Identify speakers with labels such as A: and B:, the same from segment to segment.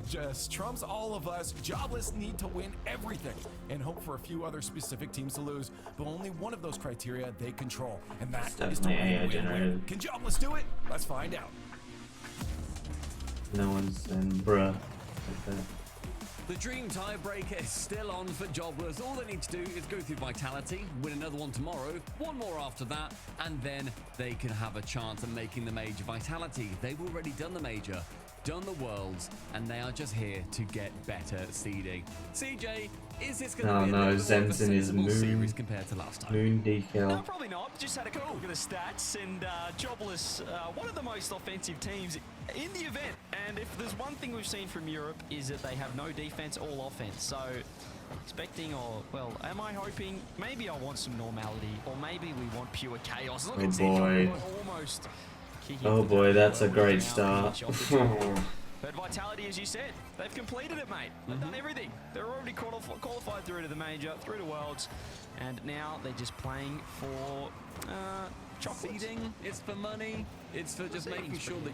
A: just trumps all of us, Jobless need to win everything and hope for a few other specific teams to lose, but only one of those criteria they control, and that is to win. Can Jobless do it? Let's find out.
B: No one's in bruh like that.
C: The dream tiebreaker is still on for Jobless. All they need to do is go through Vitality, win another one tomorrow, one more after that, and then they can have a chance at making the major. Vitality, they've already done the major, done the Worlds, and they are just here to get better seeding. CJ, is this going to be a
B: Zen's in his
C: series compared to last time?
B: Moon decal.
D: No, probably not. Just had a quick look at the stats, and Jobless, one of the most offensive teams in the event. And if there's one thing we've seen from Europe is that they have no defense, all offense. So expecting, or well, am I hoping? Maybe I want some normality, or maybe we want pure chaos. Look at
B: boy.
D: Almost.
B: Oh boy, that's a great start.
D: But Vitality, as you said, they've completed it, mate. They've done everything. They're already qualified through to the major, through to Worlds, and now they're just playing for
C: Seeding. It's for money. It's for just making sure that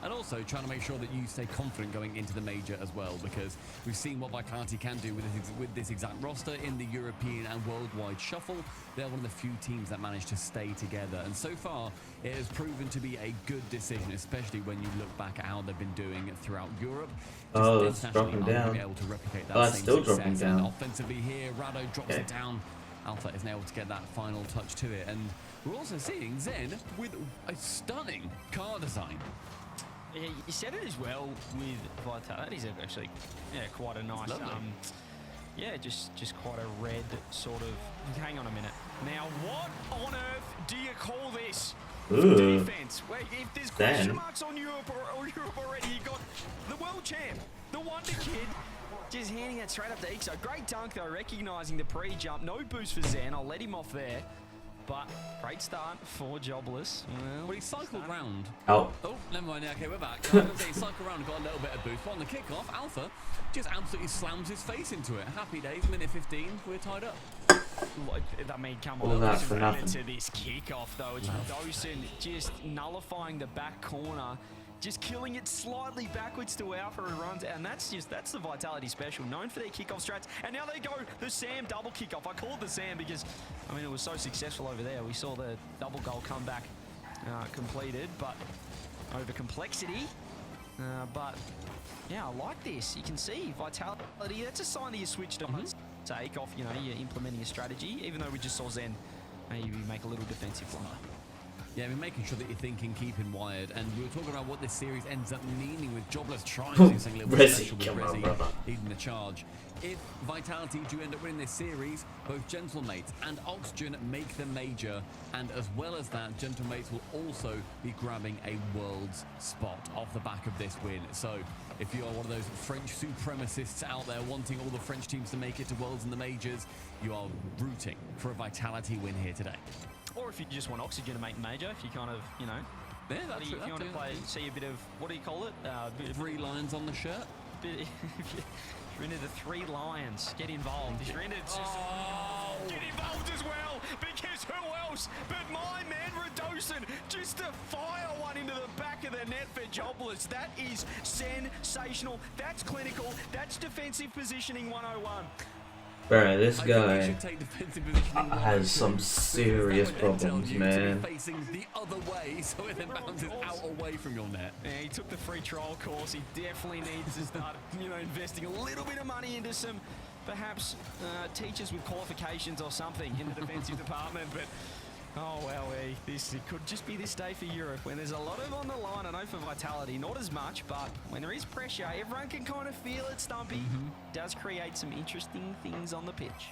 C: and also trying to make sure that you stay confident going into the major as well, because we've seen what Vitality can do with this exact roster in the European and worldwide shuffle. They're one of the few teams that managed to stay together, and so far it has proven to be a good decision, especially when you look back at how they've been doing throughout Europe.
B: Oh, it's dropping down.
C: Able to replicate that
B: it's still dropping down.
C: And offensively here, Rado drops it down. Alpha isn't able to get that final touch to it, and we're also seeing Zen with a stunning car design.
D: Yeah, you said it as well with Vitality. That is actually, quite a nice, just quite a red sort of. Hang on a minute. Now, what on earth do you call this? Defense. Wait, if there's question marks on Europe or Europe already, you got the world champ, the Wonder Kid, just handing that straight up to Ixo. Great dunk though, recognizing the pre-jump. No boost for Zen. I'll let him off there. But great start for Jobless.
C: Well, he cycled round.
B: Oh,
C: never mind. Okay, we're back. I was going to say, he cycled around and got a little bit of boost. But on the kickoff, Alpha just absolutely slams his face into it. Happy days, minute 15, we're tied up.
D: I mean, come
B: all
D: on.
B: that for nothing.
D: To this kickoff, though. It's Dosen just nullifying the back corner. Just killing it slightly backwards to Alpha who runs, and that's the Vitality special, known for their kickoff strats. And now they go the Sam double kickoff. I call it the Sam because, I mean, it was so successful over there. We saw the double goal come back completed, but over complexity. But yeah, I like this. You can see Vitality. That's a sign that you switched on. Take off. You know, you're implementing a strategy. Even though we just saw Zen maybe make a little defensive blunder.
C: Yeah, I mean, making sure that you're thinking, keeping wired, and we were talking about what this series ends up meaning with Jobless trying to do something a little bit special with Resi leading the charge. If Vitality do end up winning this series, both Gentlemates and Oxygen make the major, and as well as that, Gentlemates will also be grabbing a Worlds spot off the back of this win. So if you are one of those French supremacists out there wanting all the French teams to make it to Worlds and the majors, you are rooting for a Vitality win here today.
D: Or if you just want Oxygen to make major, if you kind of, you know,
C: yeah, that's
D: if you want to play, see a bit of, what do you call it?
C: Three lines on the shirt.
D: If you're into the three lions, get involved. If you're into get involved as well, because who else but my man Radosin just to fire one into the back of the net for Jobless. That is sensational. That's clinical. That's defensive positioning 101.
B: Bro, this guy has some serious problems, man.
C: Facing the other way, so it then bounces out away from your net.
D: Yeah, he took the free trial course. He definitely needs to start, investing a little bit of money into some, perhaps, teachers with qualifications or something in the defensive department. But oh well, it could just be this day for Europe when there's a lot of on the line. I know for Vitality, not as much, but when there is pressure, everyone can kind of feel it. Stumpy does create some interesting things on the pitch.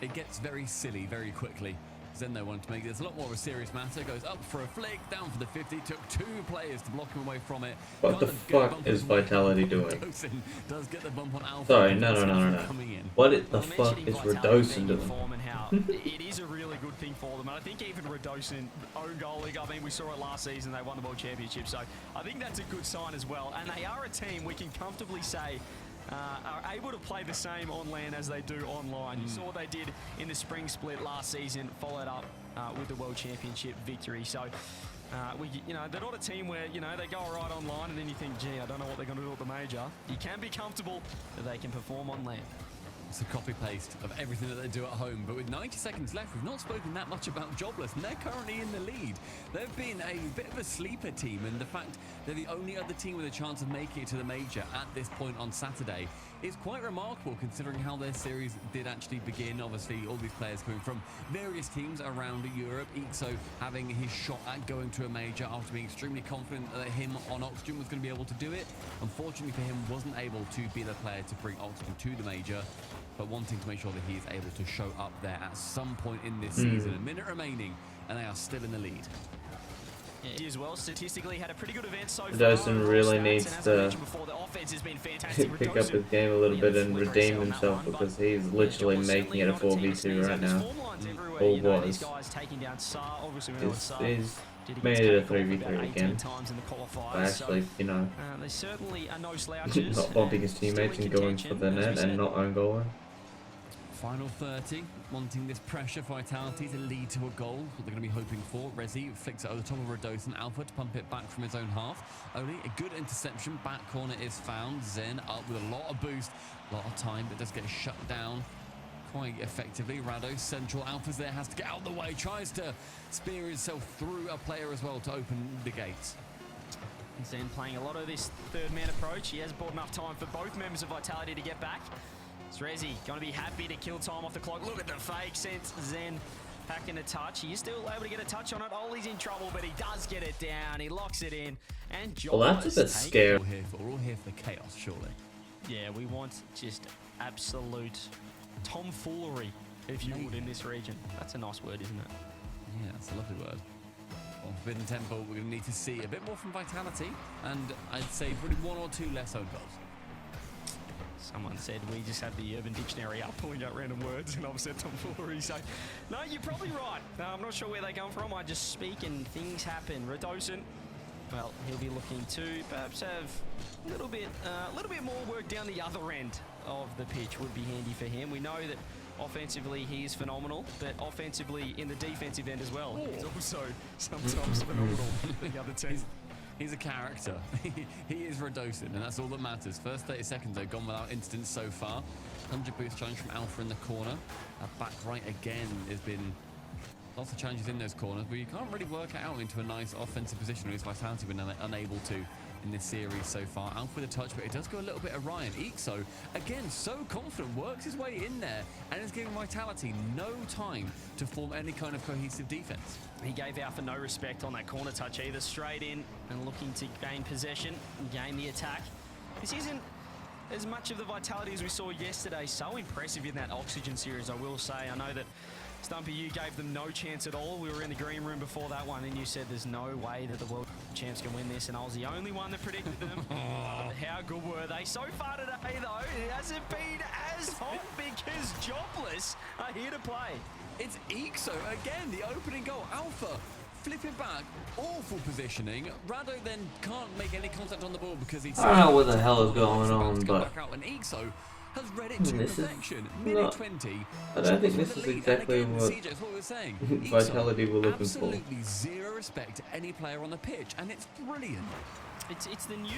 C: It gets very silly very quickly. Zen though wanted to make this a lot more of a serious matter. Goes up for a flick, down for the 50. Took two players to block him away from it.
B: What the fuck is Vitality doing?
C: Does get the bump on Alpha.
B: Sorry, no. What the fuck is Radosin doing?
D: It is a really good thing for them, and I think even Radosin, own goal league, I mean, we saw it last season, they won the World Championship, so I think that's a good sign as well. And they are a team we can comfortably say are able to play the same on LAN as they do online. You saw what they did in the spring split last season, followed up with the World Championship victory. So You know, they're not a team where, you know, they go right online and then you think, gee, I don't know what they're going to do at the major. You can be comfortable that they can perform on land.
C: It's a copy-paste of everything that they do at home, but with 90 seconds left, we've not spoken that much about Jobless, and they're currently in the lead. They've been a bit of a sleeper team, and the fact they're the only other team with a chance of making it to the major at this point on Saturday is quite remarkable, considering how their series did actually begin. Obviously, all these players coming from various teams around Europe. Ixo having his shot at going to a major after being extremely confident that him on Oxygen was going to be able to do it. Unfortunately for him, wasn't able to be the player to bring Oxygen to the major, but wanting to make sure that he is able to show up there at some point in this season. A minute remaining, and they are still in the lead.
D: Yeah, as well, statistically had a pretty good event so far.
B: Dawson really needs to pick up his game a little bit and redeem himself, because he's literally making it a 4v2 right now. Or was. He's made it a 3v3 again. But actually, you know,
D: they certainly are no slouches.
B: not bumping his teammates and going for the net and not own goal.
C: Final 30, wanting this pressure for Vitality to lead to a goal. What they're going to be hoping for. Rezi flicks it over the top of Redosan. Alpha to pump it back from his own half. Only a good interception. Back corner is found. Zen up with a lot of boost. A lot of time, but does get shut down quite effectively. Rado, central. Alpha's there, has to get out of the way. Tries to spear himself through a player as well to open the gates.
D: Zen playing a lot of this third man approach. He has bought enough time for both members of Vitality to get back. It's Rezi going to be happy to kill time off the clock. Look at the fake, sends Zen back in a touch. He is still able to get a touch on it. Ollie's in trouble, but he does get it down. He locks it in. And Jobless.
B: Well, that's a bit scary.
C: We're all here for the chaos, surely.
D: Yeah, we want just absolute tomfoolery, if you would, in this region. That's a nice word, isn't it?
C: Yeah, that's a lovely word. On Forbidden Temple, we're going to need to see a bit more from Vitality, and I'd say probably 1 or 2 less own goals.
D: Someone said we just had the Urban Dictionary up pulling out random words, and I've said tomfoolery, so no, you're probably right. I'm not sure where they come from. I just speak and things happen. Redosan, well, he'll be looking to perhaps have a little bit more work down the other end of the pitch would be handy for him. We know that offensively he is phenomenal, but offensively in the defensive end as well, he's also sometimes phenomenal for the other team.
C: He's a character. He is Redosan, and that's all that matters. First 30 seconds, they've gone without incidents so far. 100 boost challenge from Alpha in the corner. Back right again has been lots of challenges in those corners, but you can't really work it out into a nice offensive position, at least Vitality been unable to in this series so far. Alpha with a touch, but it does go a little bit Orion. Ixo, again, so confident, works his way in there, and is giving Vitality no time to form any kind of cohesive defense.
D: He gave Alpha no respect on that corner touch either. Straight in and looking to gain possession and gain the attack. This isn't as much of the Vitality as we saw yesterday. So impressive in that Oxygen series, I will say. I know that Stumpy, you gave them no chance at all. We were in the green room before that one, and you said there's no way that the world champs can win this, and I was the only one that predicted them. How good were they? So far today, though, it hasn't been as hot because Jobless are here to play.
C: It's Ixo again, the opening goal. Alpha flipping back, awful positioning. Rado then can't make any contact on the ball because he's...
B: I don't know what the hell is going on, but...
C: And Ixo has read it to perfection. Minute 20.
B: I don't think this is exactly what Vitality were looking for.
C: Absolutely zero respect to any player on the pitch, and it's brilliant.
D: It's the new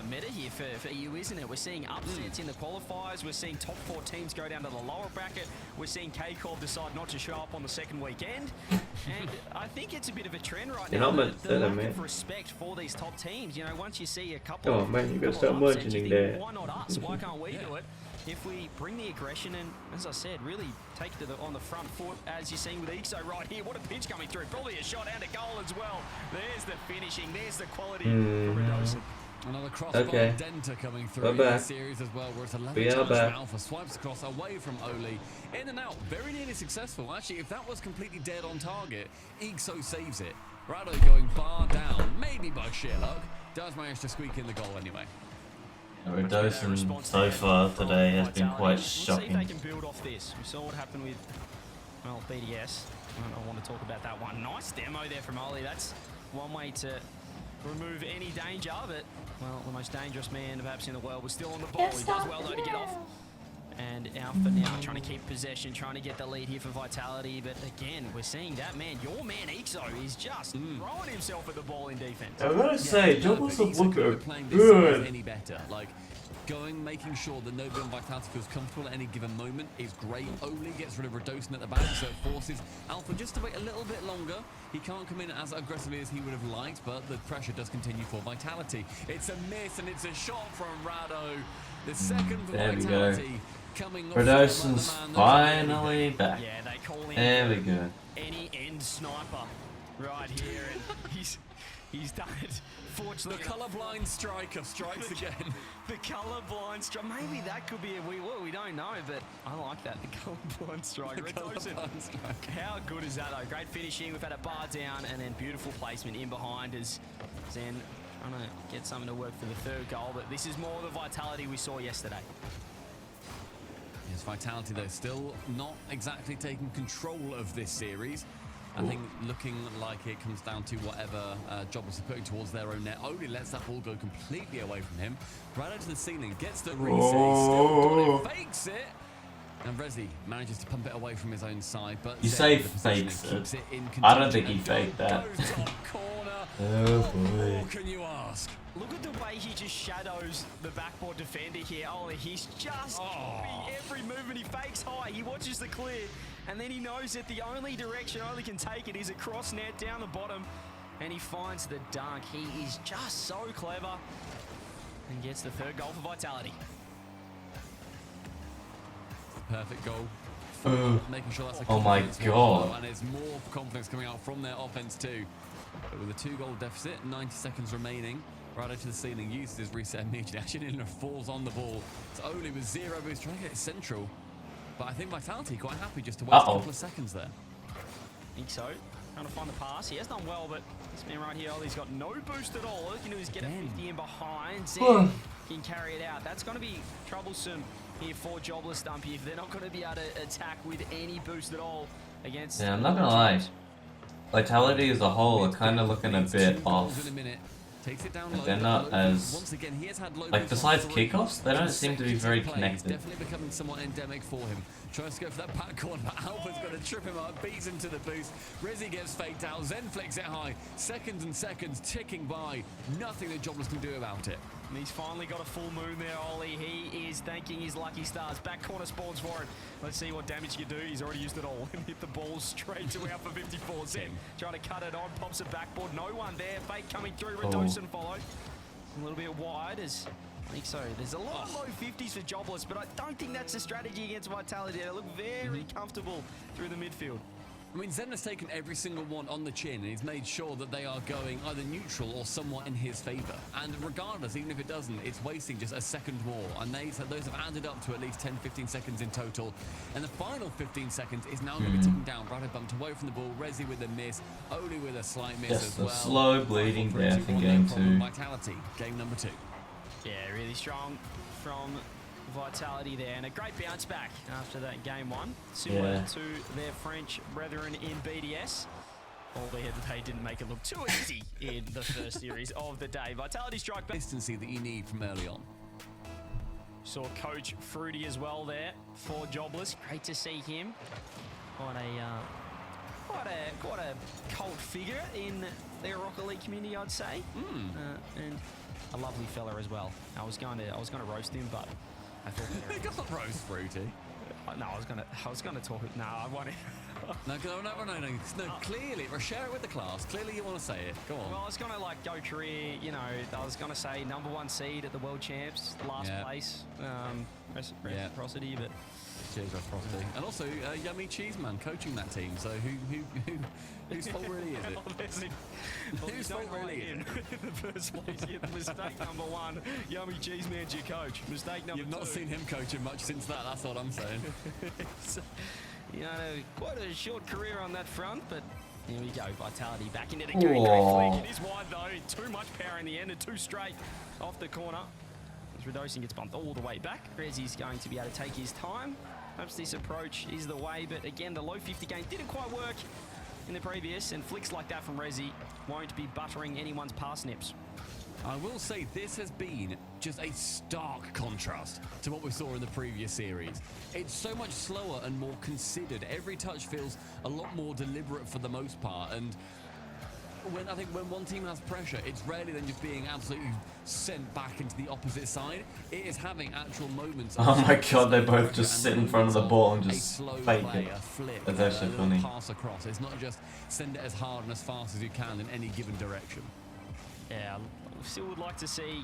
D: meta here for EU, isn't it? We're seeing upsets in the qualifiers. We're seeing top 4 teams go down to the lower bracket. We're seeing K-Corp decide not to show up on the second weekend. And I think it's a bit of a trend right now. The lack of respect for these top teams. You know, once you see a couple
B: of man, you got to start mentioning that.
D: Why not us? Why can't we do it? If we bring the aggression and, as I said, really take it on the front foot, as you're seeing with Ixo right here. What a pitch coming through. Probably a shot and a goal as well. There's the finishing. There's the quality from Redosan.
C: Another cross by Denta coming through in the series as well, where it's 11 times from Alpha. Swipes across away from Oli. In and out. Very nearly successful. Actually, if that was completely dead on target, Ixo saves it. Rado going bar down, maybe by sheer luck. Does manage to squeak in the goal anyway.
E: Redosan so far today has been quite shocking.
D: Let's see if they can build off this. We saw what happened with, well, BDS. I want to talk about that one. Nice demo there from Oli. That's one way to remove any danger, but, well, the most dangerous man perhaps in the world was still on the ball. He does well, though, to get off. And Alpha now trying to keep possession, trying to get the lead here for Vitality. But again, we're seeing that man, your man Ixo, is just throwing himself at the ball in defense.
E: I gotta say, Jobless have looked
C: good. Any better, like making sure that nobody on Vitality feels comfortable at any given moment is great. Oli gets rid of Redosin at the back, so it forces Alpha just to wait a little bit longer. He can't come in as aggressively as he would have liked, but the pressure does continue for Vitality. It's a miss and it's a shot from Rado. The second for Vitality coming off.
E: Redosin's finally back.
D: Yeah, they call him
E: there we go.
D: Any end sniper right here, and he's done it. Fortunately,
C: the colourblind striker strikes again.
D: The colourblind striker. Maybe that could be we don't know, but I like that. The colourblind striker. How good is that though? Great finishing. We've had a bar down and then beautiful placement in behind as Zen trying to get something to work for the third goal. But this is more the Vitality we saw yesterday.
C: Yes, Vitality though still not exactly taking control of this series. I think looking like it comes down to whatever Jobless are putting towards their own net. Only lets that ball go completely away from him. Right out to the ceiling, gets the reset, still got it, fakes it. And Rezi manages to pump it away from his own side. But
E: you say fakes it. I don't think he faked that. Oh boy.
C: What can you ask?
D: Look at the way he just shadows the backboard defender here. Ollie, he's just every movement he fakes high. He watches the clear, and then he knows that the only direction Ollie can take it is across net down the bottom, and he finds the dunk. He is just so clever and gets the third goal for Vitality.
C: Perfect goal. Making sure that's a
E: oh my god.
C: And there's more confidence coming out from their offense too. But with a 2-goal deficit, 90 seconds remaining, right out to the ceiling, uses his reset immediately. Actually, falls on the ball. It's Oli with 0 boost, trying to get it central. But I think Vitality quite happy just to wait a couple of seconds there.
D: I think so. Trying to find the pass. He has done well, but this man right here, Ollie's got no boost at all. All he can do is get a 50 in behind. Zen can carry it out. That's going to be troublesome here for Jobless Stumpy if they're not going to be able to attack with any boost at all against.
E: Yeah, I'm not gonna lie. Vitality as a whole are kind of looking a bit off. They're not as, like, besides kickoffs, they don't seem to be very connected.
C: Definitely becoming somewhat endemic for him. Tries to go for that back corner, but Alpha's going to trip him up, beats him to the boost. Rezi gets faked out, Zen flicks it high. Seconds and seconds ticking by. Nothing that Jobless can do about it.
D: And he's finally got a full moon there, Ollie. He is thanking his lucky stars. Back corner spawns for him. Let's see what damage he can do. He's already used it all and hit the ball straight to Alpha 54. Zen trying to cut it on, pops it backboard. No one there. Fake coming through. Redosin followed. A little bit wide as I think so. There's a lot of low 50s for Jobless, but I don't think that's a strategy against Vitality. They look very comfortable through the midfield.
C: I mean, Zen has taken every single one on the chin and he's made sure that they are going either neutral or somewhat in his favour. And regardless, even if it doesn't, it's wasting just a second more. And those have added up to at least 10-15 seconds in total. And the final 15 seconds is now going to be ticking down. Rado bumped away from the ball, Rezi with a miss, Oli with a slight miss as well.
E: Slow bleeding death in game 2.
C: Vitality, game number 2.
D: Yeah, really strong from Vitality there, and a great bounce back after that game 1, similar to their French brethren in BDS, albeit they didn't make it look too easy in the first series of the day. Vitality strike back.
C: Consistency that you need from early on.
D: Saw Coach Fruity as well there for Jobless. Great to see him. Quite a cult figure in their Rocket League community, I'd say, and a lovely fella as well. I was going to roast him, but I thought
C: he got roast Fruity.
D: No, I was gonna talk. No, I want it.
C: No. Clearly, share it with the class. Clearly, you want to say it. Go on.
D: Well, I was gonna go career. You know, I was gonna say #1 seed at the World Champs, last place. Reciprocity, but.
C: Cheers, reciprocity. And also, Yummy Cheeseman coaching that team. So whose fault really is it? Whose fault really is it?
D: In the first place, mistake #1. Yummy Cheeseman's your coach. Mistake number 2.
C: You've not seen him coaching much since that. That's what I'm saying.
D: So, quite a short career on that front, but here we go. Vitality back into the game. Great flick. It is wide though. Too much power in the end and 2 straight off the corner. As Redosin gets bumped all the way back. Rezi's going to be able to take his time. Perhaps this approach is the way, but again, the low 50 game didn't quite work in the previous, and flicks like that from Rezi won't be buttering anyone's parsnips.
C: I will say this has been just a stark contrast to what we saw in the previous series. It's so much slower and more considered. Every touch feels a lot more deliberate for the most part, and I think when one team has pressure, it's rarely then just being absolutely sent back into the opposite side. It is having actual moments.
E: Oh my god, they both just sit in front of the ball and just fake it. That's actually funny.
C: Pass across. It's not just send it as hard and as fast as you can in any given direction.
D: Yeah, still would like to see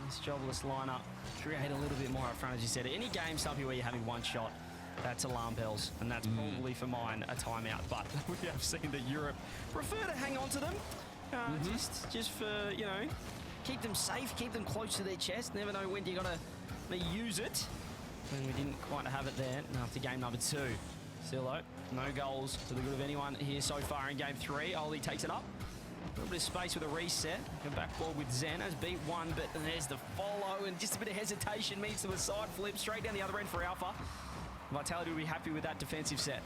D: this Jobless lineup create a little bit more up front, as you said. Any game, Stumpy, where you're having one shot, that's alarm bells, and that's probably for mine a timeout. But we have seen that Europe prefer to hang on to them, just for, you know, keep them safe, keep them close to their chest. Never know when you gotta use it. And we didn't quite have it there after game number 2. Still though, no goals to the good of anyone here so far in game 3. Oli takes it up. A little bit of space with a reset. Go back forward with Zen. Has beat one, but there's the follow, and just a bit of hesitation means to a side flip straight down the other end for Alpha. Vitality will be happy with that defensive set.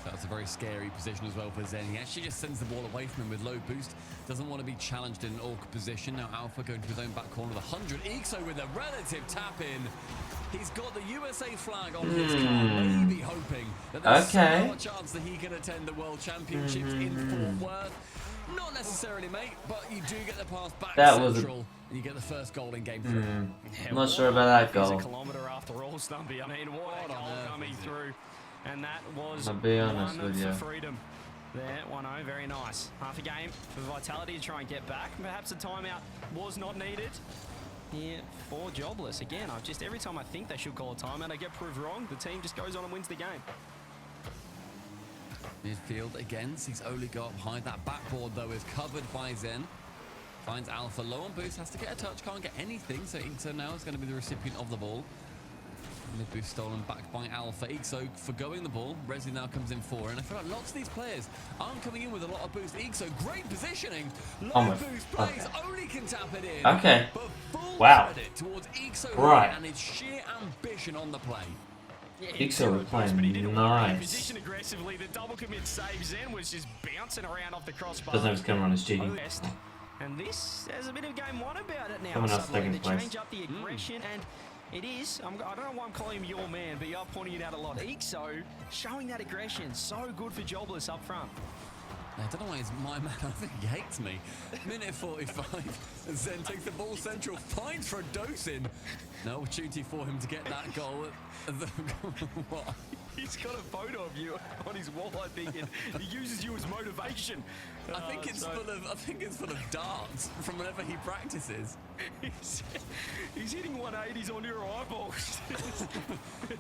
C: That's a very scary position as well for Zen. He actually just sends the ball away from him with low boost. Doesn't want to be challenged in an awkward position. Now Alpha going to his own back corner with 100. Ixo with a relative tap in. He's got the USA flag on his car, maybe hoping that there's a chance that he can attend the World Championships in Fort Worth. Not necessarily, mate, but you do get the pass back central, and you get the first goal in game 3.
B: I'm not sure about that goal.
D: It's a kilometre after all, Stumpy. I mean, what a goal coming through. And that was
B: I'll be honest
D: one
B: with you.
D: for freedom. There, 1-0, very nice. Half a game for Vitality to try and get back. Perhaps a timeout was not needed here for Jobless. Again, every time I think they should call a timeout, I get proved wrong. The team just goes on and wins the game.
C: Midfield again sees Oli go up high. That backboard, though, is covered by Zen. Finds Alpha low on boost, has to get a touch, can't get anything. So Ixo now is going to be the recipient of the ball. Mid boost stolen back by Alpha. Ixo forgoing the ball. Resi now comes in for, and I feel like lots of these players aren't coming in with a lot of boost. Ixo, great positioning. Low boost plays, Oli can tap it in.
B: Okay.
C: But full
B: Wow.
C: credit towards Ixo
B: Right.
C: and his sheer ambition on the play.
D: Yeah,
B: Ixo was playing nice.
D: Position aggressively. The double commit save. Zen was just bouncing around off the crossbar.
B: Doesn't have his camera on his cheeky.
D: And this has a bit of game 1 about it now.
B: Someone else
D: Suddenly,
B: taking
D: they
B: place.
D: change up the aggression, and it is. I don't know why I'm calling him your man, but you are pointing it out a lot. Ixo showing that aggression. So good for Jobless up front.
C: I don't know why he's my man. I think he hates me. Minute 45. Zen takes the ball central, finds for a dose in. No opportunity for him to get that goal. What?
D: He's got a photo of you on his wall, I think, and he uses you as motivation.
C: I think it's full of darts from whenever he practices.
D: He's hitting 180s on your eyeballs.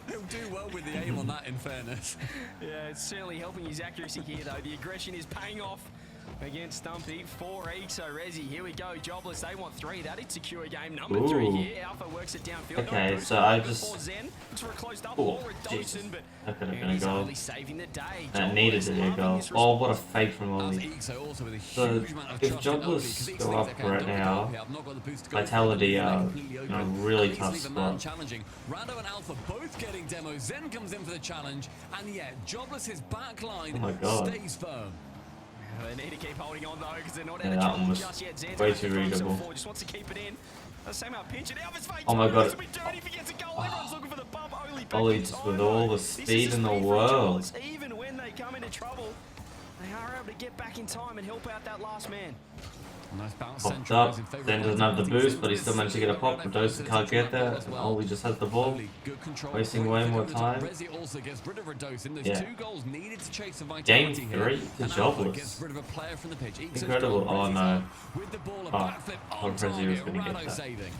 C: He'll do well with the aim on that, in fairness.
D: Yeah, it's certainly helping his accuracy here, though. The aggression is paying off against Stumpy. 4 Ixo Resi. Here we go. Jobless, they want 3. That'd secure game number 3 here. Alpha works it downfield.
B: Okay, so I just...
D: Zen. It's for a closed up
B: Oh,
D: or a
B: Jesus.
D: Dawson, but
B: That could have been a goal.
D: only saving the day.
B: That needed to be a goal. Oh, what a fake from Oli. So, if Jobless go up right now, Vitality are in a really tough spot.
C: Rando and Alpha both getting demos. Zen comes in for the challenge, and yet Jobless's back line
B: Oh my God.
C: stays firm.
D: They need to keep holding on though, because they're not
B: Yeah,
D: out of
B: that
D: trouble
B: one was
D: just yet. Zen's
B: way
D: going
B: too
D: to throw himself
B: readable.
D: forward, just wants to keep it in. The same out pinch it. Alpha's fake.
B: Oh my God.
D: It's a bit dirty if he gets a goal. Everyone's looking for the bump.
B: Oli just with all the speed in the world.
D: Even when they come into trouble, they are able to get back in time and help out that last man.
C: Nice bounce
B: Popped up, then doesn't have the boost, but he still managed to get a pop. Dose can't get there, and Oli just has the ball, wasting way more time.
C: Resi also gets rid of Redosin. There's
B: Yeah.
C: 2 goals needed to chase the
B: Game
C: Vitality
B: 3
C: here.
B: to
C: And Alpha
B: Jobless.
C: gets rid of a player from the pitch. Ixo's
B: Incredible.
C: gone.
B: Oh
C: Resi's
B: no.
C: on with the ball, a
B: Oh,
C: backflip
B: I
C: on
B: thought Resi was
C: target.
B: gonna get
C: Rado
B: that.
D: Zen
C: saving.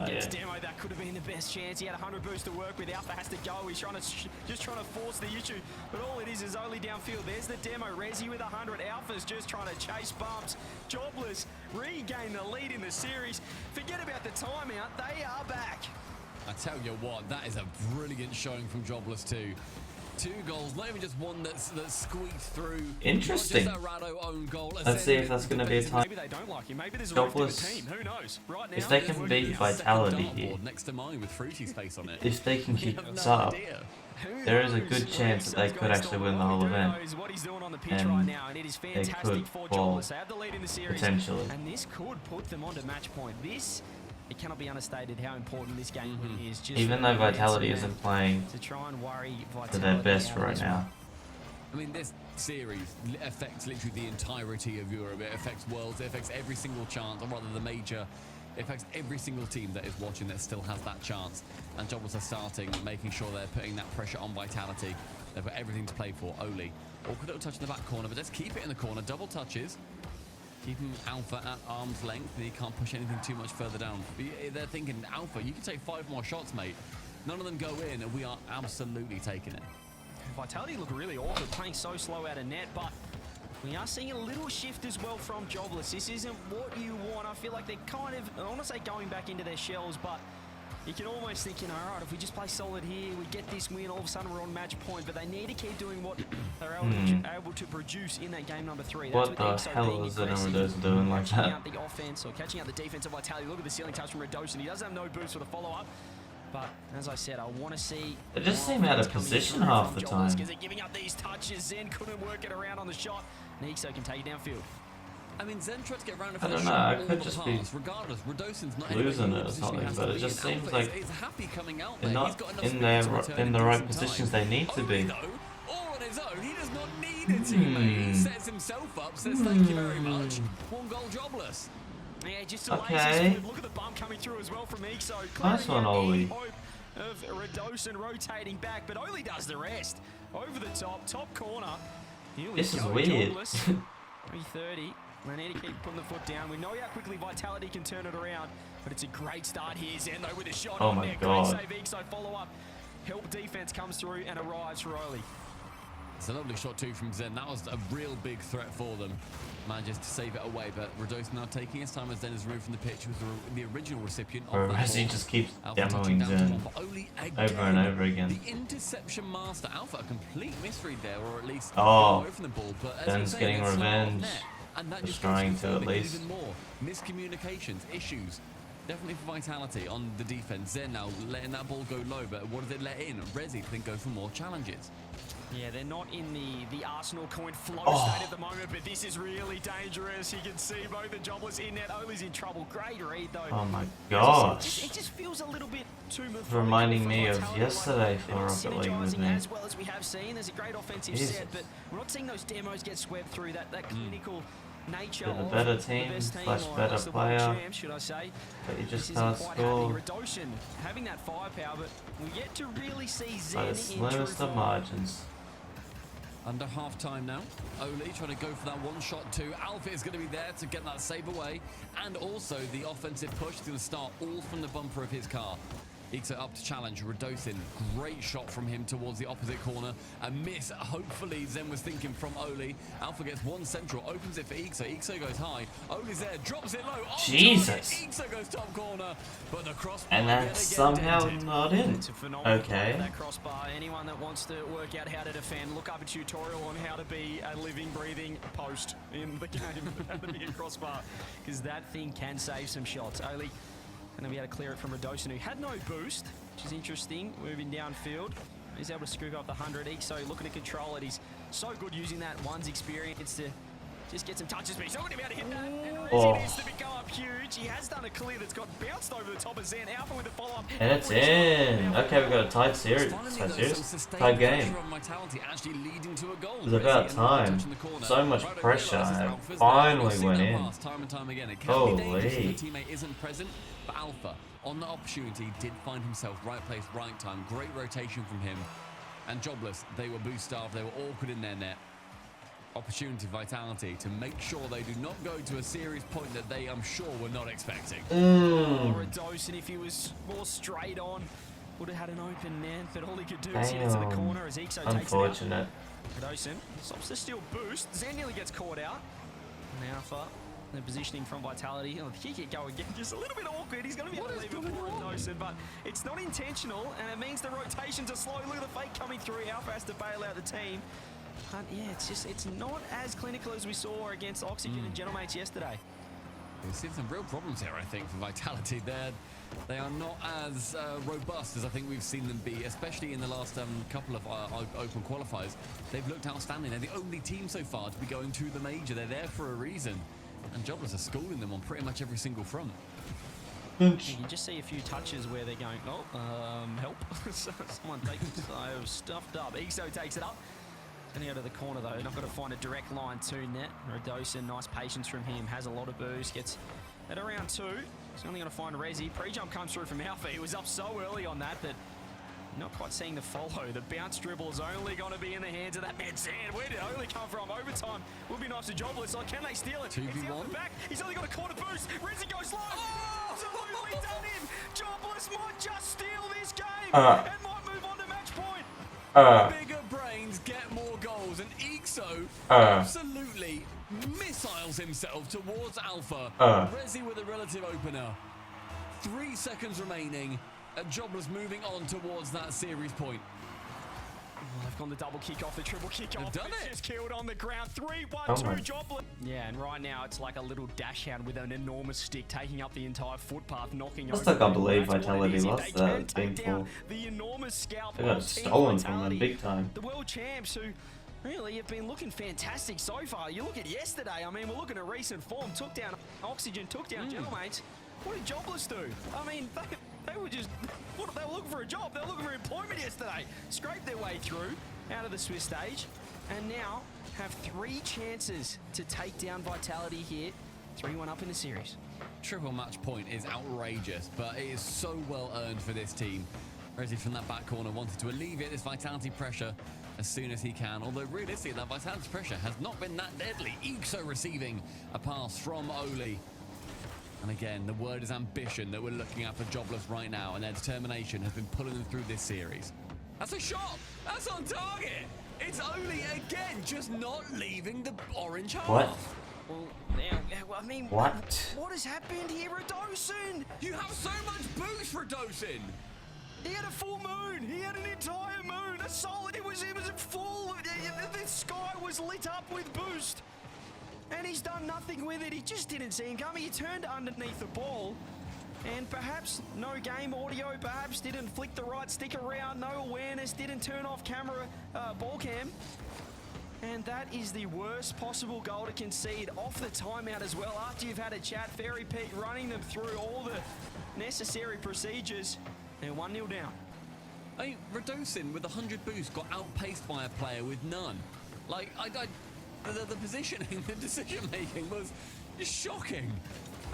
D: gets
B: yeah.
D: demo. That could have been the best chance. He had 100 boost to work with. Alpha has to go. He's trying to just trying to force the issue, but all it is only downfield. There's the demo. Resi with 100. Alpha's just trying to chase bumps. Jobless regain the lead in the series. Forget about the timeout. They are back.
C: I tell you what, that is a brilliant showing from Jobless too. 2 goals, not even just one that's squeaked through.
B: Interesting.
C: Not just a Rado own goal.
B: Let's see if that's going to be a time.
D: Maybe they don't like him. Maybe there's a rift in the
B: Jobless.
D: team. Who knows? Right now,
B: If they can beat Vitality here,
C: next to mine with Fruity's face on it.
B: if they can keep
C: have
B: this
C: no
B: up,
C: idea.
E: there is a good chance that they could actually win the whole event. And they could fall, potentially.
D: And this could put them onto match point. It cannot be understated how important this game is. Just
E: even though Vitality isn't playing
D: to try and worry
E: to their best right now.
C: I mean, this series affects literally the entirety of Europe. It affects Worlds, it affects every single chance, or rather the major. It affects every single team that is watching that still has that chance. And Jobless are starting, making sure they're putting that pressure on Vitality. They've got everything to play for. Oli, awkward little touch in the back corner, but let's keep it in the corner. Double touches. Keeping Alpha at arm's length, and he can't push anything too much further down. They're thinking, Alpha, you can take 5 more shots, mate. None of them go in, and we are absolutely taking it.
D: Vitality look really awkward, playing so slow out of net, but we are seeing a little shift as well from Jobless. This isn't what you want. I feel like they're kind of, I don't want to say going back into their shells, but you can almost think, all right, if we just play solid here, we get this win, all of a sudden we're on match point, but they need to keep doing what they're able to produce in that game number 3.
E: What the hell is it Redosin doing like that?
D: Catching out the offense or catching out the defense of Vitality. Look at the ceiling touch from Redosin. He doesn't have no boost for the follow-up. But as I said, I want to see.
E: They just seem out of position half the time.
D: Because they're giving up these touches. Zen couldn't work it around on the shot. Nixo can take it downfield.
C: I mean, Zen tried to get around
E: I don't know, I could just be
C: regardless, Redosin's not
E: losing it or something, but it just seems like they're not in the right positions they need to be.
C: All on his own, he does not need a teammate. He sets himself up, says thank you very much. 1 goal Jobless.
D: Yeah, just okay. Look at the bump coming through as well from Ixo.
E: Nice one, Oli.
D: Of Redosin rotating back, but Oli does the rest. Over the top corner.
E: This is weird.
D: 3:30. They need to keep putting the foot down. We know how quickly Vitality can turn it around, but it's a great start here. Zen though with a shot.
E: Oh
D: on
E: my
D: there.
E: God.
D: Great save, Ixo follow up. Help defense comes through and arrives for Oli.
C: It's a lovely shot too from Zen. That was a real big threat for them. Manages to save it away, but Redosin now taking his time as Zen is removed from the pitch with the original recipient of that
E: He
C: ball.
E: just keeps
C: Alpha
E: demoing Zen over and over again.
C: The interception master, Alpha, a complete misread there, or at least away from the ball. But as
E: Zen's
C: say,
E: getting revenge.
C: And that
E: Just
C: just
E: trying
C: goes
E: to at least.
C: even more miscommunications, issues. Definitely for Vitality on the defense. Zen now letting that ball go low, but what does it let in? Resi can go for more challenges. Yeah, they're not in the Arsenal coin flow state at the moment, but this is really dangerous. You can see both the Jobless in net. Oli's in trouble. Great read, though.
E: Oh my gosh.
D: It just feels a little bit too
E: reminding me of yesterday for Rocket League with me.
D: As well as we have seen. There's a great offensive set, but we're not seeing those demos get swept through that clinical nature
E: They're the
D: of
E: better
D: the
E: team
D: best team,
E: slash
D: or
E: better
D: the world
E: player,
D: champ, should I say.
E: but you just
D: This
E: can't
D: isn't quite
E: score
D: happening. Redosin having that firepower, but we yet to really see
E: by
D: Zen
E: the
D: in
E: slimmest
D: true
E: of
D: form.
E: margins.
C: Under half time now. Oli trying to go for that one shot too. Alpha is going to be there to get that save away. And also the offensive push is going to start all from the bumper of his car. Ixo up to challenge Redosin. Great shot from him towards the opposite corner. A miss. Hopefully Zen was thinking from Oli. Alpha gets one central. Opens it for Ixo. Ixo goes high. Oli's there. Drops it low.
E: Jesus.
C: Ixo goes top corner. But the crossbar
E: And that's somehow not in.
D: It's a phenomenal
E: Okay.
D: that crossbar. Anyone that wants to work out how to defend, look up a tutorial on how to be a living, breathing post in the game. How to be a crossbar, because that thing can save some shots. Oli going to be able to clear it from Redosin, who had no boost, which is interesting. Moving downfield, he's able to scoop up the 100. Ixo looking to control it. He's so good using that one's experience to just get some touches, but he's not going to be able to hit that. And Resi needs to go up huge. He has done a clear that's got bounced over the top of Zen. Alpha with the follow-up.
E: And it's in. Okay, we've got a tight series. Tight game. It was about time. So much pressure. And it finally went in. Holy.
C: Teammate isn't present, but Alpha on the opportunity did find himself right place, right time. Great rotation from him. And Jobless, they were boost starved. They were awkward in their net. Opportunity, Vitality to make sure they do not go to a serious point that they, I'm sure, were not expecting. Redosin, if he was more straight on, would have had an open net, but all he could do is hit it to the corner as Ixo
E: Unfortunate.
D: takes it out. Redosin stops the steal boost. Zen nearly gets caught out. And Alpha, the positioning from Vitality. Oh, the kick it go again, just a little bit awkward. He's going to be able to leave it for Redosin, but it's not intentional, and it means the rotations are slow. Look at the fake coming through. Alpha has to bail out the team. But yeah, it's not as clinical as we saw against Oxygen and Gentlemates yesterday.
C: We've seen some real problems here, I think, for Vitality. They are not as robust as I think we've seen them be, especially in the last couple of open qualifiers. They've looked outstanding. They're the only team so far to be going to the major. They're there for a reason. And Jobless are schooling them on pretty much every single front.
D: You can just see a few touches where they're going, oh, help. Someone takes stuffed up. Exo takes it up. Going out of the corner though. Not going to find a direct line to net. Redosin, nice patience from him. Has a lot of boost. Gets at around 2. He's only going to find Resi. Pre-jump comes through from Alpha. He was up so early on that, but not quite seeing the follow. The bounce dribble is only going to be in the hands of that man Zan. Where did it only come from? Overtime would be nice to Jobless. Like, can they steal it?
C: 2v1.
D: Back. He's only got a corner boost. Resi goes low. Oh! Absolutely done in. Jobless might just steal this game and might move on to match point.
C: Bigger brains get more goals, and Exo absolutely missiles himself towards Alpha. Resi with a relative opener. 3 seconds remaining. Jobless moving on towards that series point.
D: Oh, they've gone the double kick off, the triple kick off.
C: Done it.
D: Just killed on the ground. 3-1-2 Jobless. Yeah, and right now it's like a little dash hound with an enormous stick taking up the entire footpath, knocking over.
B: I can't believe Vitality lost that thing for.
D: The enormous scalp.
B: They got stolen from them big time.
D: The world champs who really have been looking fantastic so far. You look at yesterday, I mean, we're looking at recent form. Took down Oxygen, took down Gentleman's. What did Jobless do? I mean, they were just, they were looking for a job. They were looking for employment yesterday. Scraped their way through out of the Swiss stage and now have 3 chances to take down Vitality here. 3-1 up in the series.
C: Triple match point is outrageous, but it is so well earned for this team. Resi from that back corner wanted to alleviate this Vitality pressure as soon as he can, although realistically that Vitality pressure has not been that deadly. Exo receiving a pass from Oli. And again, the word is ambition that we're looking at for Jobless right now, and their determination has been pulling them through this series. That's a shot! That's on target! It's Oli again, just not leaving the orange half.
B: What?
D: Well, I mean,
B: what
D: has happened here, Redosin?
C: You have so much boost, Redosin!
D: He had a full moon. He had an entire moon. A solid. It was full. The sky was lit up with boost. And he's done nothing with it. He just didn't see him coming. He turned underneath the ball. And perhaps no game audio, perhaps didn't flick the right stick around, no awareness, didn't turn off camera, ball cam. And that is the worst possible goal to concede off the timeout as well. After you've had a chat, Fairy Pete running them through all the necessary procedures. They're 1-0 down.
C: Hey, Redosin with 100 boost got outpaced by a player with none. Like, the positioning, the decision-making was just shocking.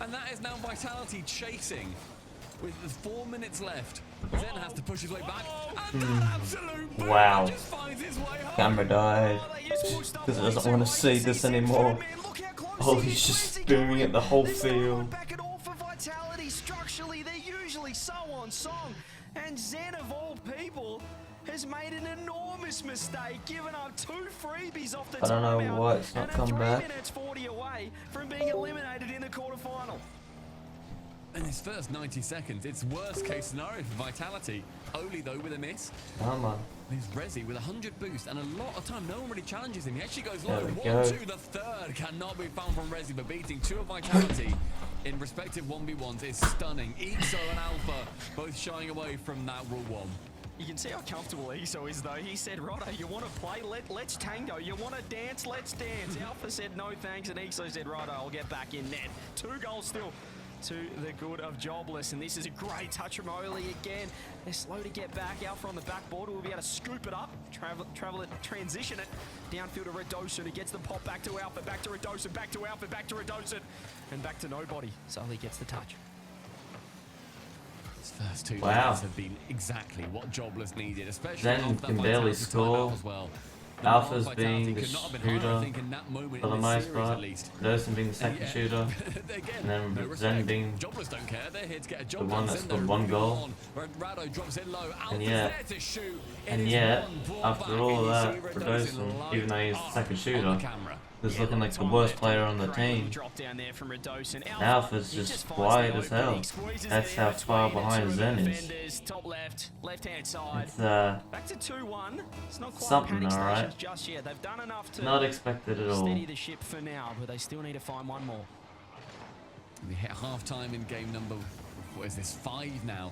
C: And that is now Vitality chasing with 4 minutes left. Zen has to push his way back. And that absolute boom just finds his way home.
B: Camera died because it doesn't want to see this anymore. Oh, he's just booming at the whole field.
D: Back it all for Vitality. Structurally, they're usually so on song. And Zen, of all people, has made an enormous mistake, giving up 2 freebies off the
B: I don't know why it's not come back.
D: 3 minutes 40 away from being eliminated in the quarterfinal.
C: In his first 90 seconds, it's worst case scenario for Vitality. Oli, though, with a miss.
B: Come on.
C: There's Resi with 100 boost and a lot of time. No one really challenges him. He actually goes low.
B: There we
C: 1,
B: go.
C: 2, the third cannot be found from Resi, but beating 2 of Vitality in respective 1v1s is stunning. Exo and Alpha both shying away from that rule 1.
D: You can see how comfortable Exo is, though. He said, Righto, you want to play? Let's tango. You want to dance? Let's dance. Alpha said no thanks, and Exo said, Righto, I'll get back in net. 2 goals still to the good of Jobless, and this is a great touch from Oli again. They're slow to get back. Alpha on the back border will be able to scoop it up, travel it, transition it downfield to Redosin, who gets the pop back to Alpha, back to Redosin, back to Alpha, back to Redosin, and back to nobody. So Oli gets the touch.
C: His first 2 minutes have been exactly what Jobless needed, especially
B: Zen can barely score.
C: As well.
B: Alpha's being the shooter for the most part. Redosin being the second shooter. And then Zen being the one that's got 1 goal. And yet, after all of that, Redosin, even though he's the second shooter, is looking like the worst player on the team. Alpha's just quiet as hell. That's how far behind Zen is.
D: Top left hand side.
B: It's
D: back to 2-1. It's not quite
B: something, alright.
D: Just yet. They've done enough to
B: not expected at all.
D: Steady the ship for now, but they still need to find 1 more.
C: We hit half-time in game number what is this, 5 now?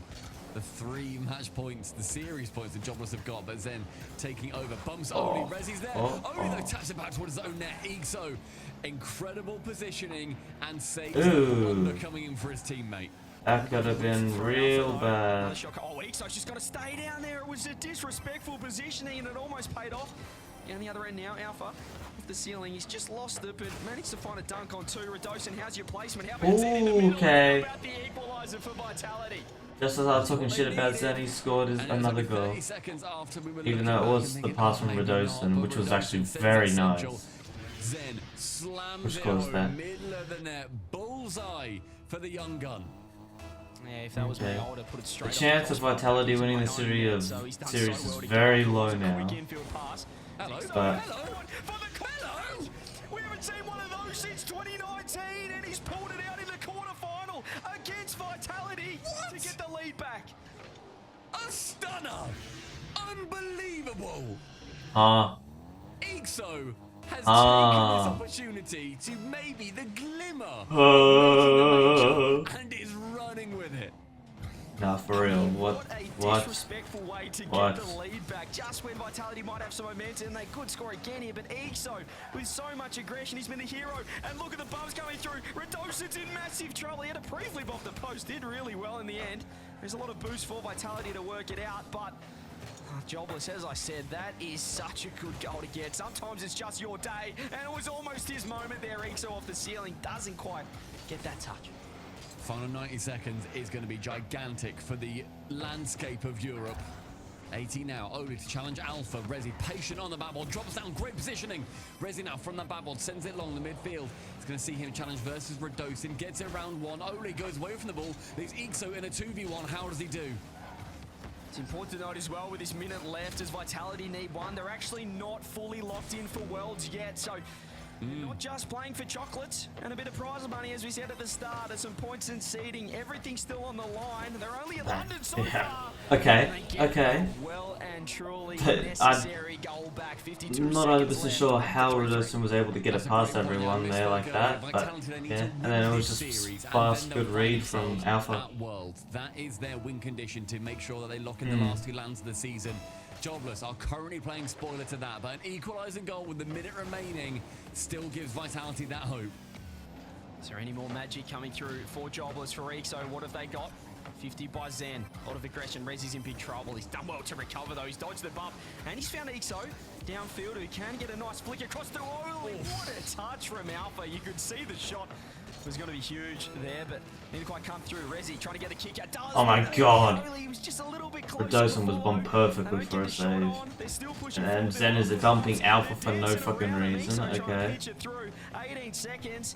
C: The 3 match points, the series points that Jobless have got, but Zen taking over. Bumps Oli, Rezzy's there. Oli though taps it back towards his own net. Ixo, incredible positioning and saves Wonder coming in for his teammate.
B: That could have been real bad.
D: Oh, Ixo's just got to stay down there. It was a disrespectful positioning and it almost paid off. Down the other end now, Alpha off the ceiling. He's just lost it, but managed to find a dunk on 2. Redosin, how's your placement? How about Zen in the middle?
B: Okay.
D: How about the equalizer for Vitality?
B: Just as I was talking shit about Zen, he scored another goal. Even though it was the pass from Redosin, which was actually very nice.
C: Zen slams
B: Which
C: it
B: caused that.
C: home, middle of the net, bullseye for the young gun.
D: Yeah, if that was me, I would have put it straight
B: The chance of Vitality winning the series is very low now.
C: Hello.
B: But
D: Hello. We haven't seen one of those since 2019, and he's pulled it out in the quarterfinal against Vitality to get the lead back.
C: A stunner! Unbelievable!
B: Ah.
C: Ixo has taken this opportunity to maybe the glimmer and is running with it.
B: Nah, for real. What?
D: Disrespectful way to get the lead back just when Vitality might have some momentum, and they could score again here, but Ixo with so much aggression, he's been the hero, and look at the bumps coming through. Redosin's in massive trouble. He had a pre-flip off the post, did really well in the end. There's a lot of boost for Vitality to work it out, but Jobless, as I said, that is such a good goal to get. Sometimes it's just your day, and it was almost his moment there. Ixo off the ceiling, doesn't quite get that touch.
C: Final 90 seconds is going to be gigantic for the landscape of Europe. 80 now, Oli to challenge Alpha. Rezzy patient on the backboard, drops down, great positioning. Rezzy now from the backboard, sends it along the midfield. It's going to see him challenge versus Redosin, gets it round 1. Oli goes away from the ball, leaves Ixo in a 2v1. How does he do?
D: It's important to note as well with this minute left as Vitality need 1. They're actually not fully locked in for Worlds yet, so not just playing for chocolates and a bit of prize money, as we said at the start. There's some points in seeding. Everything's still on the line. They're only at London so far.
B: Okay.
D: Well and truly
B: I'm
D: necessary goal back. 52
B: not
D: seconds
B: 100%
D: left.
B: sure how Redosin was able to get it past everyone there like that, but yeah. And then it was just fast, good read from Alpha.
C: That is their win condition to make sure that they lock in the last 2 lands of the season. Jobless are currently playing spoiler to that, but an equalising goal with the minute remaining still gives Vitality that hope.
D: Is there any more magic coming through for Jobless for Ixo? What have they got? 50 by Zen. A lot of aggression. Rezzy's in big trouble. He's done well to recover though. He's dodged the bump. And he's found Ixo downfield who can get a nice flick across the Oli. What a touch from Alpha. You could see the shot was going to be huge there, but didn't quite come through. Rezzy trying to get the kick out. Does.
B: Oh my god.
D: He was just a little bit close.
B: Redosin was bombed perfectly for a save. And Zen is dumping Alpha for no fucking reason. Okay.
D: 18 seconds.